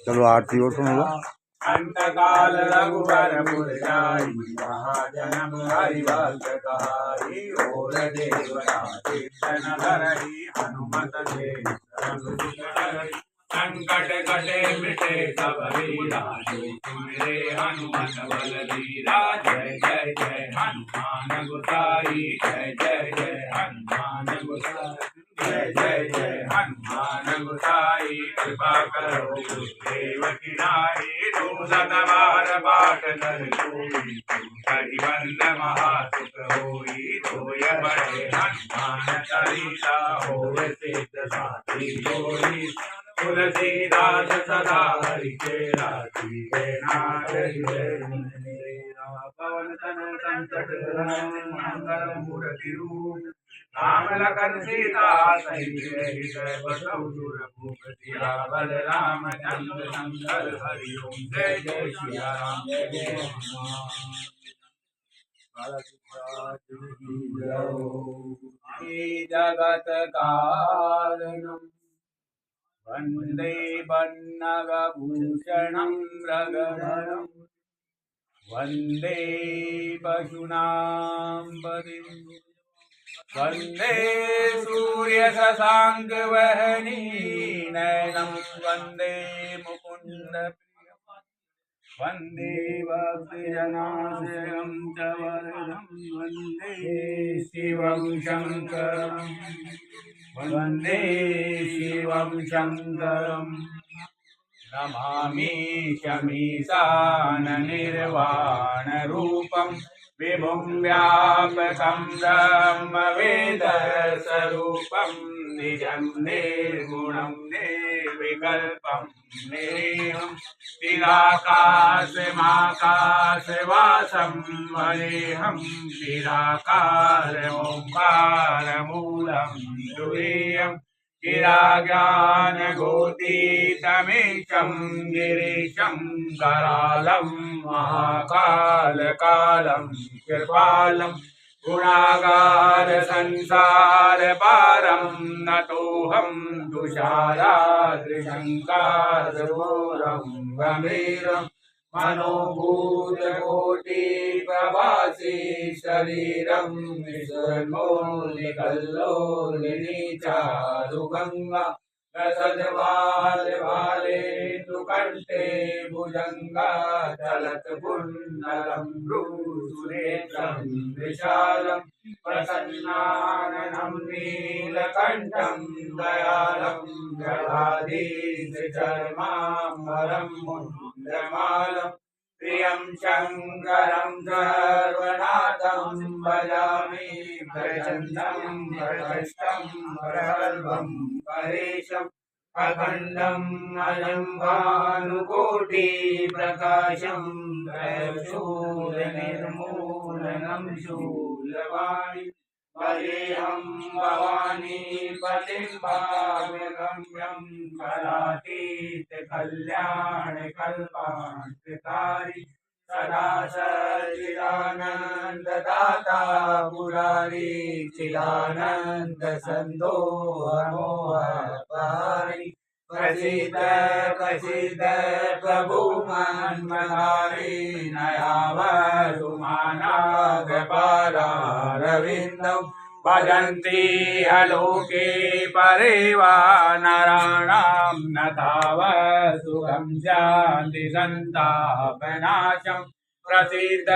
चलो आरती और सुन लो। अंतकाल रघुवर पुर जाई, महाजनम हरिभक्त कहाई। और देवता कीर्तन करई, हनुमत से संकट कटे मिटे सब वीरा। मेरे हनुमत बलवीरा। जय जय जय हनुमान गोसाई, जय जय जय हनुमान गोसाई, जय जय जय हनुमान गोसाई। कृपा करो गुरुदेव की नाई, तुम सतबार पाठ कर कोई। हरिवंद महासुख होई, धोय बड़े हनुमान चालीसा। होय सिद्ध साथी कोई, तुलसीदास सदा हरिचेरा। पवन तनय संकट हरण, मंगल मूर्ति रूप। राम लखन सीता सहित हृदय बसहु सुरभूप। सियावर रामचंद्र शंकर हरि ओम। जय जय सिया राम जय जय हनुमान। जगत कारणम वंदे बन्नगभूषणं मृगधरं। वंदे पशूनां पतिं। वंदे सूर्यशशाङ्कवहनी नयनं। वंदे मुकुन्द वंदे भक्तजनाश्रयं च वरदं। वंदे शिवं शंकरं। वंदे शिवं शंकरं। नमामि शमीशाननिर्वाणरूपं। विभुं व्यापकं ब्रह्मवेदस्वरूपं। निजं निर्गुणं निर्विकल्पं निरीहं। चिराकाशमाकाशवासं वरेहं। निराकारमोङ्कारमूलं तुरीयम्। गिराज्ञानगोतीतमीशं गिरीशं। करालं महाकालकालं कृपालं। गुणागार संसार पारं नतोऽहं। तुषाराद्रिशङ्काशघोरं गम्भीरं। मनोभूतकोटि प्रभासी शरीरं। विस्मोलिकल्लोलिनी चारुगङ्गा। रसजवालेन्दु कंठे भुजंगा। चलत्कुण्डलं भ्रूसुरेशं विशालं। प्रसन्नाननं नीलकण्ठं दयालं। जटाधीशचर्माम्बरं मुण्डमालं। प्रियं शङ्करं सर्वनाथं भजामि। प्रचण्डं प्रकृष्टं प्रगल्भं परेशम्। अखण्डम् अजं भानुकोटिप्रकाशं। त्रयशूलनिर्मूलनं शूलवाणी। भजेऽहं भवानी पतिं भाव्यगम्यं। कलातीत कल्याणकल्पान्तकारी। सदा सच्चिदानन्ददाता पुरारी। चिदानन्द सन्दोहमोहपहारी। प्रसीद प्रसीद प्रभु मन्महारी। नयावतु मानागपादारविन्दौ। भजन्ति अलोके परिवानराणां। न तावत् सुखं शान्ति सन्तापनाशम्। प्रसीद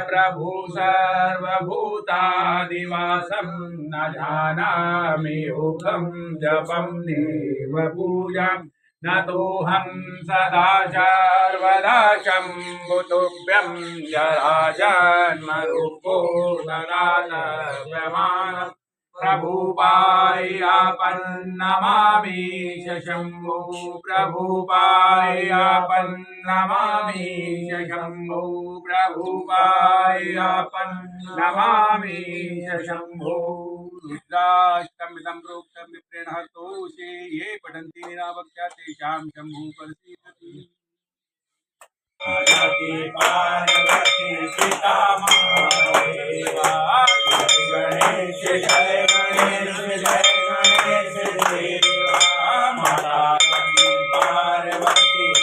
प्रभु सर्वभूतादिवासं। न जानामि योगं जपं नैव पूजां। नतोऽहं सदा सर्वदा शम्भुतुभ्यं। जराजन्मरूपो ददानव्यमानम्। प्रभुपायापन्नमामि शम्भो। प्रभुपायापन्नमामि शम्भो। प्रभुपायापन्नमामि शम्भो। रुद्राष्टमिदं प्रोक्तं विप्रेण हर्तोषे। ये पठन्ति निरावक्ष्या तेषां शम्भुः प्रसीदति। पार्वती सीता महादेवा। जय गणेश जय गणेश जय गणेश देवा। माता पार्वती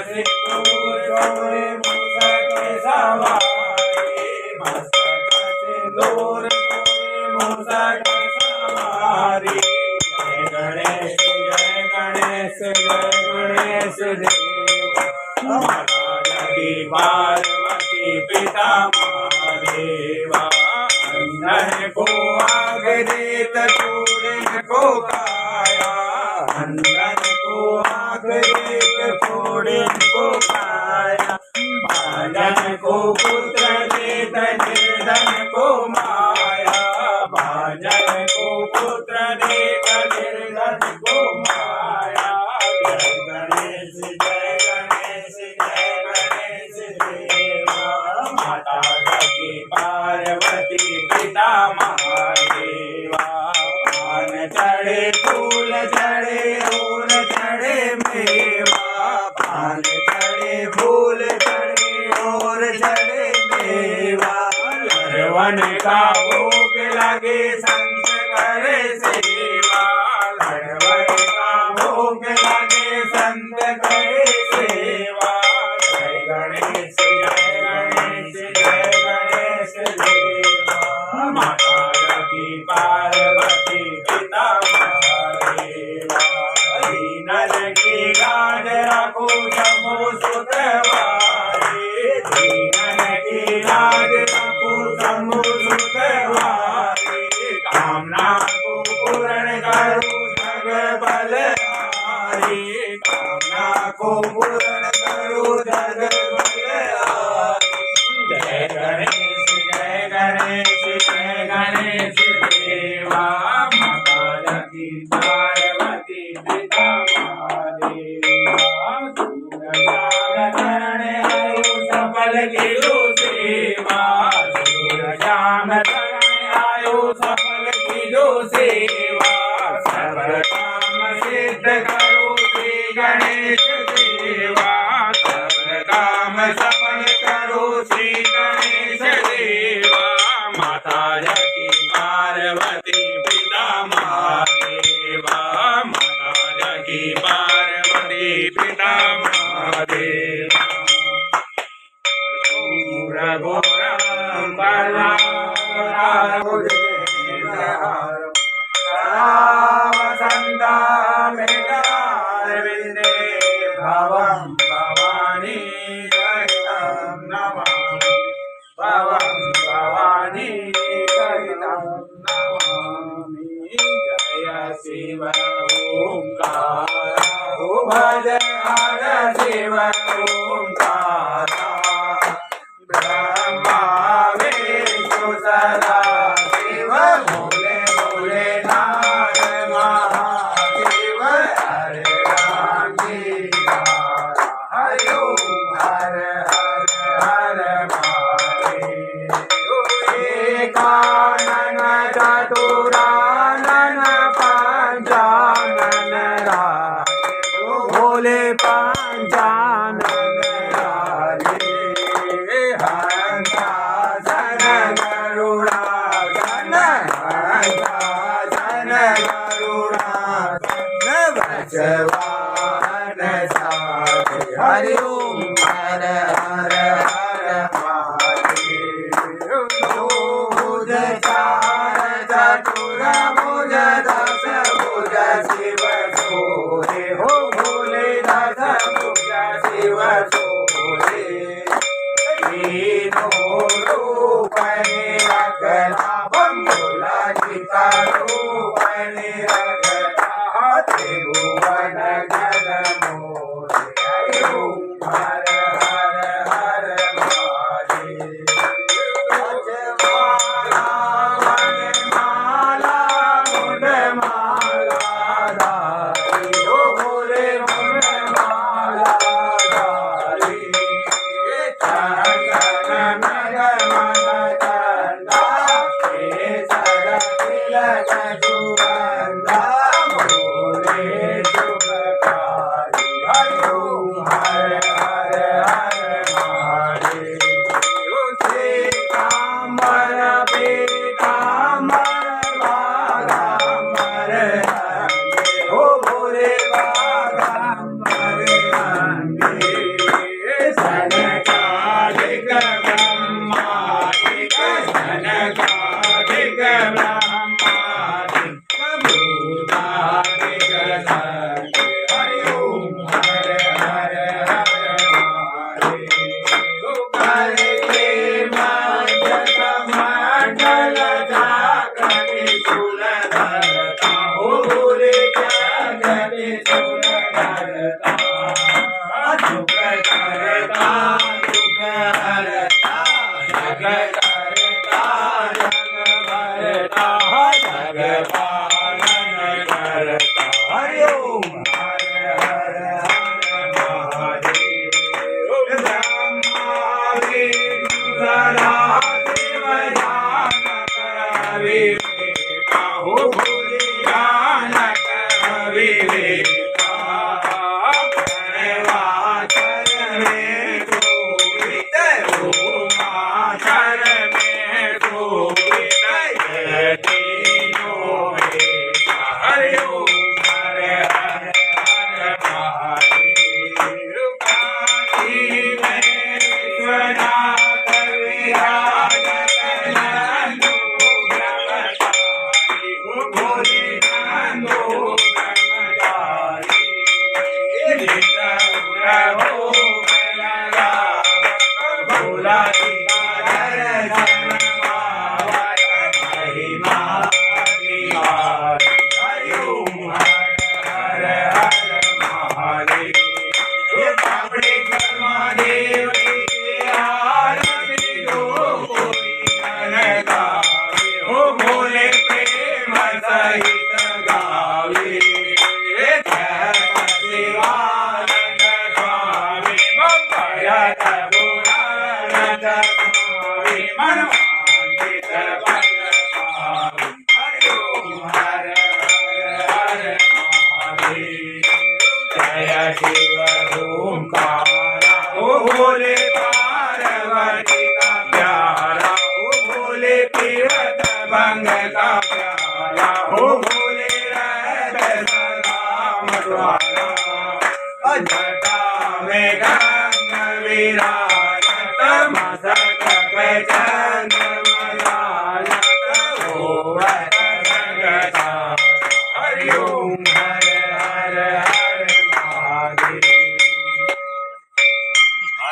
सिंदूर चोळे मुसके सवारी मस्तक सिंदूर चोळे मुसके सवारी जय गणेश जय गणेश जय गणेश देव माता जगी पार्वती पिता महादेवा अंधन को आग देत कुड़न को काया अंधन को आग देत कुड़न को काया भाजन को पुत्र देत निर्धन को माया भाजन को पुत्र देत निर्धन को माया जय गणेश जय गणेश जय गणेश देवा माता जगी पार्वती पिता महादेवा पान चढ़े फूल चढ़े और चढ़े मेवा पान चढ़े फूल चढ़े और चढ़े मेवा लड़वन का भोग लगे संत करे सेवा लड़वन का भोग लगे संत करे सेवा जय गणेश जय गणेश जय गणेश देवा माता जगी पार्वती पिता महादेवा दीनन की लाज रखो समो सुतवारे दीनन की लाज रखो समो सुतवारे कामना को पूर्ण करो जग बलहारी कामना को पूर्ण करो जग बलहारी जय गणेश जय गणेश जय गणेश देवा माता जगी पार्वती पिता महादेवा सूरजाम आयो सफल किलो सेवा सूरजाम आयो सफल किलो सेवा सब काम सिद्ध करो श्री गणेश देवा सब काम सफल करो श्री गणेश देवा माता जगी पार्वती पिता महादेवा माता जगी पार्वती पिता महादेवा घोरम वसंता मेघारविंदे भवं भवानी सहितं नमामि भवं भवानी सहितं नमामि जय शिव ओंकार भज हर शिव ओंकार ब्रह्मा विष्णु सदा शिव भोले भोले नाथ महादेव हरे राम जी हरि ओम हर हर हर महादेव एकानन चतुरानन पंचानन राजे भोले पंचानन राजे हंसासन गरुड़ासन हंसासन गरुड़ासन बचवान साथे हरि ओम हर हर हर महादेव भुज चार चतुर भुज दस भुज शिव सोहे हो भोले दस भुज शिव सोहे तीनों रूपने रखना बम्बुला जी का रूपने रखना त्रिभुवन जन मोरे हरि ओम हर हर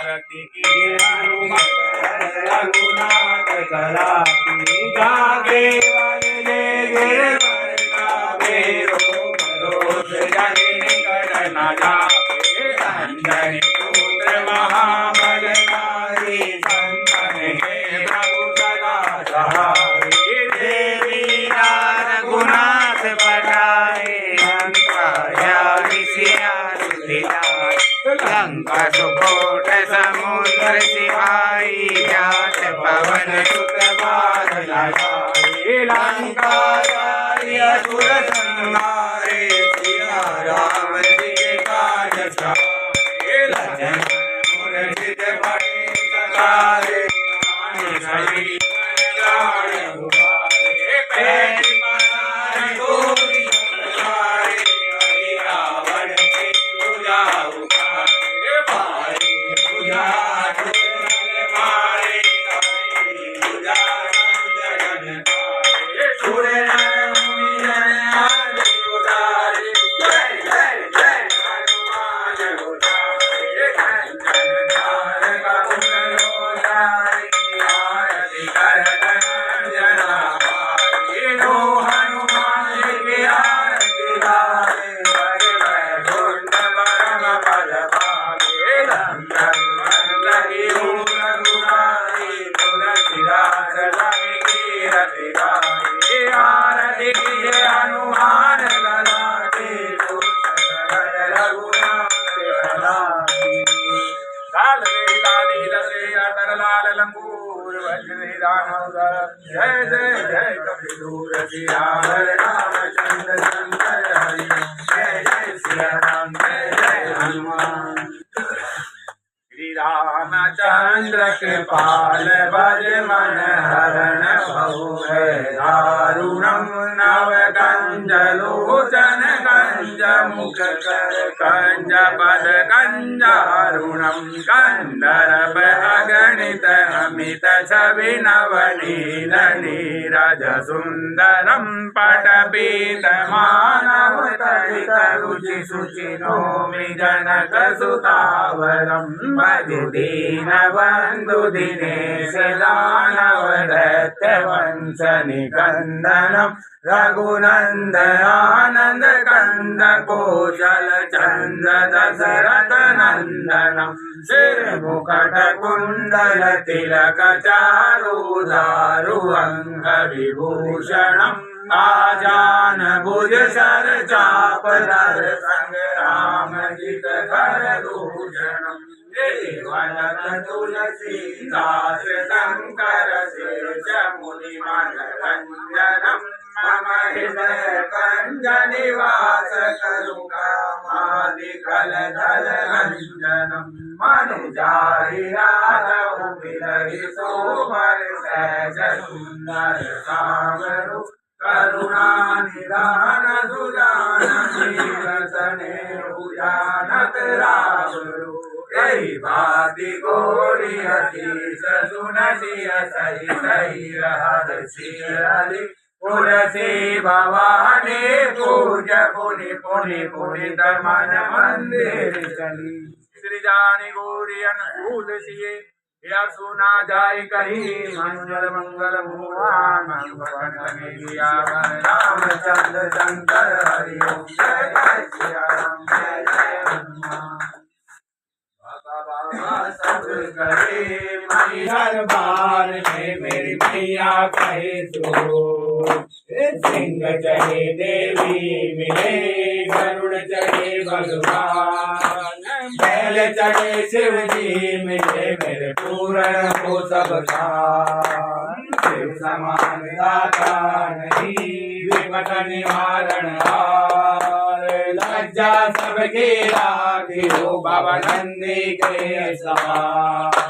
आरती की रघुनाथ कला की जागे वाले गिरवर गावे रोज जनि करना जावे अंजनी पुत्र महाबलधारी संतन हे प्रभु सदा सहारे देवी रघुनाथ पठाए लंका सुकोट समुद्र सिपाही जात पवन सुत बादल लगाए लंका असुर संहारे सिया राम जी के काज सवारे लखन मूर्छित पड़े सकारे शरीर जान उबारे पैर पसारे गोरी सवारे हरि रावण के भुजा उतारे भाई भुजा मारे भुजा जगन तारे सूर्य जय जय जय कपिलूर सियावर रामचंद्र शंकर हरि जय जय सिया राम जय जय हनुमान श्री रामचंद्र कृपाल भज मन हरण भव दारुणम नव कंज लोचन कंज मुख कर कंज पद कंजारुणम कंदर्प अगणित अमित छवि नवनील नीरज सुंदरम पटपीत मानव तड़ित रुचि सुचि नोमि जनक सुतावरम भज दीन बंधु दिनेश दानव दैत्य वंश निकंदनम रघुनंद आनंद कंद कौशल चंद्र दशरथ नंदनम सिर मुकुट कुंडल तिलक चारु दारु अंग विभूषणम आजान भुज सर चाप धर संग्राम जित कर दूषणम तुलसीदास शंकर शेष मुनि मनरंजनम मम हृदय कंज निवास करुणामादिकल धल रंजनम मनुजारि राधव बिलहि सोमर सहज सुंदर सावरु करुणा निधान सुजान रसने उजानत रावरु यही भाति गोरी हसीस सुनसी सही सही रहसी हरि तुलसी भवानी पूज पुनि पुनि पुनि मन मंदिर चली श्री जानी गौरी अनुकूल सिए या सुना जाय कही मंगल मंगल भगवान रामचंद्र शंकर हरि ओम जय जय सिया राम जय जय हनुमान सब करे मई हर बार में मेरी मैया कहे तो सिंह चढ़े देवी मिले गरुड़ चढ़े भगवान बैल चढ़े शिव जी मिले मेरे पूर्ण को सब शिव समान दाता नहीं विपद निवारण लज्जा सबके राखी हो बाबा नंदी के सवार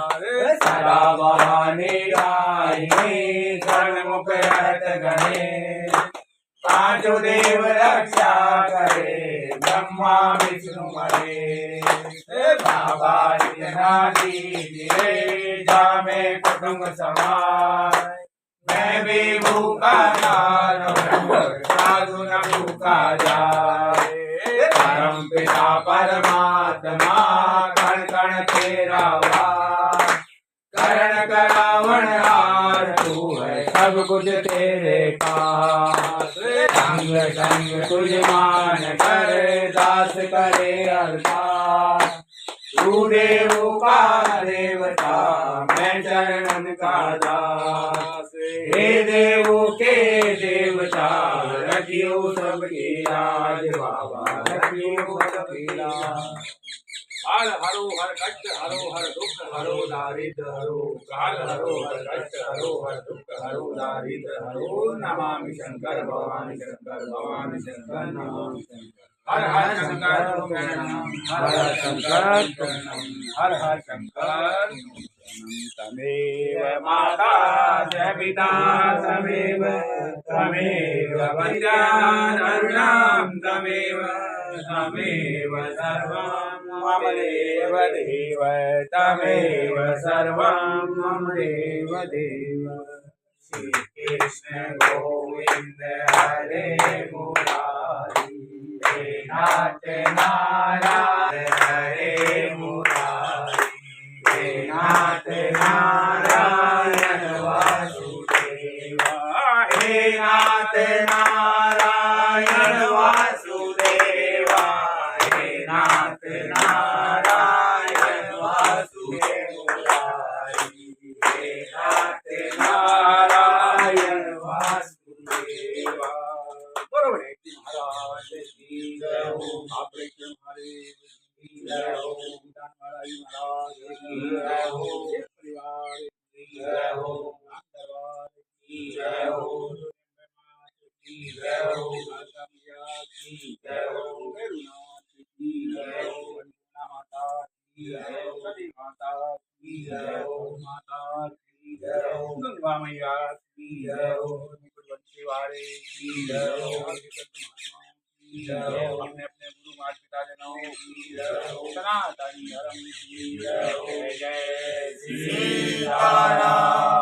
सदा बहाने गाये सर्वमुख रहत गणे पांचों देव रक्षा करे ब्रह्मा विष्णु मरे बाबा रे जामे कुटुंब समाज मैं भी भूखा साधु न भूखा जाए परम पिता परमात्मा कण कण तेरा सब कुछ तेरे पास संग संग तुझ मान कर दास करे अरदास तू देव का देवता मैं चरणन का दास हे देव के देवता रखियो सबकी लाज बाबा रखियो सबकी लाज हर हरो हर कष्ट हरो हर दुख हरो दारिद्र हरो काल हरो हर कष्ट हरो हर दुख हरो दारिद्र हरो नमामि शंकर भवानी शंकर नमामि शंकर हर हर शंकर हर शंकर हर हर शंकर तमेव माता च पिता तमेव विद्याधरुणां तमेव सर्वं मम देव देव तमेव सर्वं मम देव देव श्री कृष्ण गोविंद हरे मुरारी हे नाथ नारायण हरे मुरारी हे नाथ नारायण वासुदेवा हे नाथ नारायण वासुदेवा हे नाथ नारायण वासुदेवा हे नाथ नारायण वासुदेवा बरोबर आहे की महाराज की जय हो आपले महाराज की जय हो महाराज की जय हो परिवार की जय हो परिवार की जय हो की जय हो की जय हो मेरुनाथ की जय हो माता की जय हो सती माता की जय हो माता की जय हो गंगा मैया की जय हो बंशी वाले की जय हो की जय हो अपने अपने गुरु माता पिता जनों की जय हो सनातन धर्म की जय हो जय श्री राम।